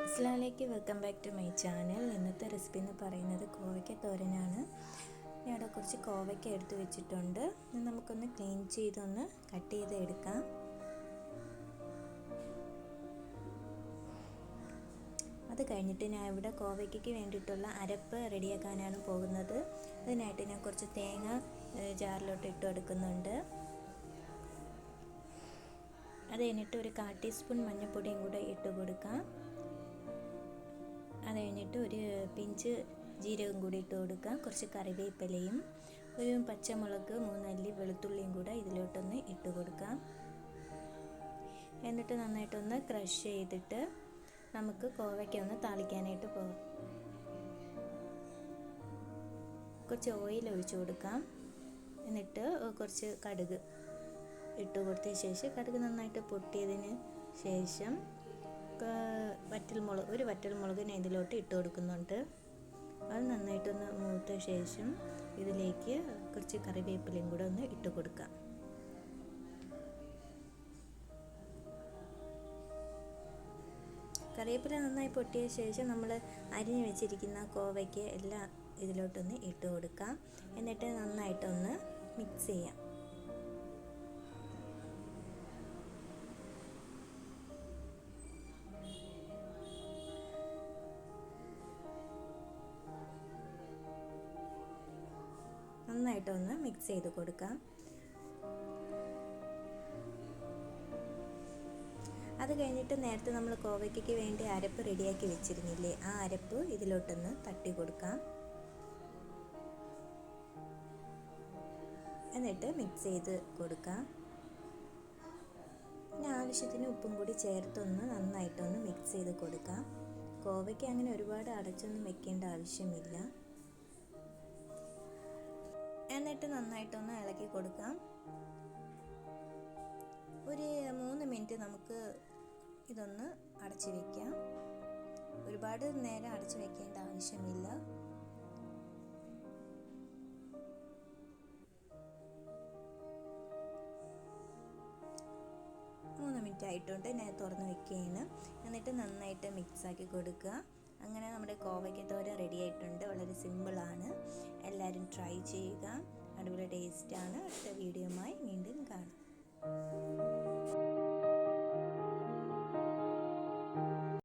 അസ്സലാമലൈക്കും, welcome back to my channel. ഇന്നത്തെ recipe എന്ന് പറയുന്നത് കോവയ്ക്ക തോരനാണ്. ഞാൻ ഇവിടെ കുറച്ച് കോവയ്ക്ക എടുത്ത് വെച്ചിട്ടുണ്ട്. നമുക്കൊന്ന് ക്ലീൻ ചെയ്തൊന്ന് കട്ട് ചെയ്ത് എടുക്കാം. അത് കഴിഞ്ഞിട്ട് ഞാൻ ഇവിടെ കോവയ്ക്കയ്ക്ക് വേണ്ടിയിട്ടുള്ള അരപ്പ് റെഡിയാക്കാനാണ് പോകുന്നത്. അതിനായിട്ട് ഞാൻ കുറച്ച് തേങ്ങ ജാറിലോട്ട് ഇട്ട് കൊടുക്കുന്നുണ്ട്. അത് കഴിഞ്ഞിട്ട് ഒരു 1/4 ടീസ്പൂൺ മഞ്ഞൾപ്പൊടിയും കൂടെ ഇട്ട് കൊടുക്കാം. അത് കഴിഞ്ഞിട്ട് ഒരു പിഞ്ച് ജീരകം കൂടി ഇട്ട് കൊടുക്കാം. കുറച്ച് കറിവേപ്പിലയും ഒരു പച്ചമുളക് 3 അല്ലി വെളുത്തുള്ളിയും കൂടെ ഇതിലോട്ടൊന്ന് ഇട്ട് കൊടുക്കാം. എന്നിട്ട് നന്നായിട്ടൊന്ന് ക്രഷ് ചെയ്തിട്ട് നമുക്ക് കോവയ്ക്ക ഒന്ന് താളിക്കാനായിട്ട് പോകാം. കുറച്ച് ഓയിൽ ഒഴിച്ചു കൊടുക്കാം. എന്നിട്ട് കുറച്ച് കടുക് ഇട്ട് കൊടുത്തതിന് ശേഷം കടുക് നന്നായിട്ട് പൊട്ടിയതിന് ശേഷം ഒരു വറ്റൽമുളക് ഞാൻ ഇതിലോട്ട് ഇട്ട് കൊടുക്കുന്നുണ്ട്. അത് നന്നായിട്ടൊന്ന് മൂത്ത ശേഷം ഇതിലേക്ക് കുറച്ച് കറിവേപ്പിലയും കൂടെ ഒന്ന് ഇട്ട് കൊടുക്കാം. കറിവേപ്പില നന്നായി പൊട്ടിയ ശേഷം നമ്മൾ അരിഞ്ഞു വെച്ചിരിക്കുന്ന കോവയ്ക്ക് എല്ലാം ഇതിലോട്ടൊന്ന് ഇട്ട് കൊടുക്കാം. എന്നിട്ട് നന്നായിട്ടൊന്ന് മിക്സ് ചെയ്യാം. നന്നായിട്ടൊന്ന് മിക്സ് ചെയ്ത് കൊടുക്കാം. അത് കഴിഞ്ഞിട്ട് നേരത്തെ നമ്മൾ കോവയ്ക്കയ്ക്ക് വേണ്ടി അരപ്പ് റെഡിയാക്കി വെച്ചിരുന്നില്ലേ, ആ അരപ്പ് ഇതിലോട്ടൊന്ന് തട്ടി കൊടുക്കാം. എന്നിട്ട് മിക്സ് ചെയ്ത് കൊടുക്കാം. പിന്നെ ആവശ്യത്തിന് ഉപ്പും കൂടി ചേർത്തൊന്ന് നന്നായിട്ടൊന്ന് മിക്സ് ചെയ്ത് കൊടുക്കാം. കോവയ്ക്ക് അങ്ങനെ ഒരുപാട് അടച്ചൊന്നും വെക്കേണ്ട ആവശ്യമില്ല. എന്നിട്ട് നന്നായിട്ടൊന്ന് ഇളക്കി കൊടുക്കാം. ഒരു 3 മിനിറ്റ് നമുക്ക് ഇതൊന്ന് അടച്ചു വയ്ക്കാം. ഒരുപാട് നേരം അടച്ചു വെക്കേണ്ട ആവശ്യമില്ല. മിനിറ്റ് ആയിട്ടുണ്ട്. ഞാൻ തുറന്ന് വെക്കുകയാണ്. എന്നിട്ട് നന്നായിട്ട് മിക്സാക്കി കൊടുക്കുക. അങ്ങനെ നമ്മുടെ കോവയ്ക്ക തോരൻ റെഡി ആയിട്ടുണ്ട്. വളരെ സിമ്പിളാണ്. എല്ലാവരും ട്രൈ ചെയ്യുക. അടിപൊളി ടേസ്റ്റാണ്. അടുത്ത വീഡിയോയുമായി വീണ്ടും കാണാം.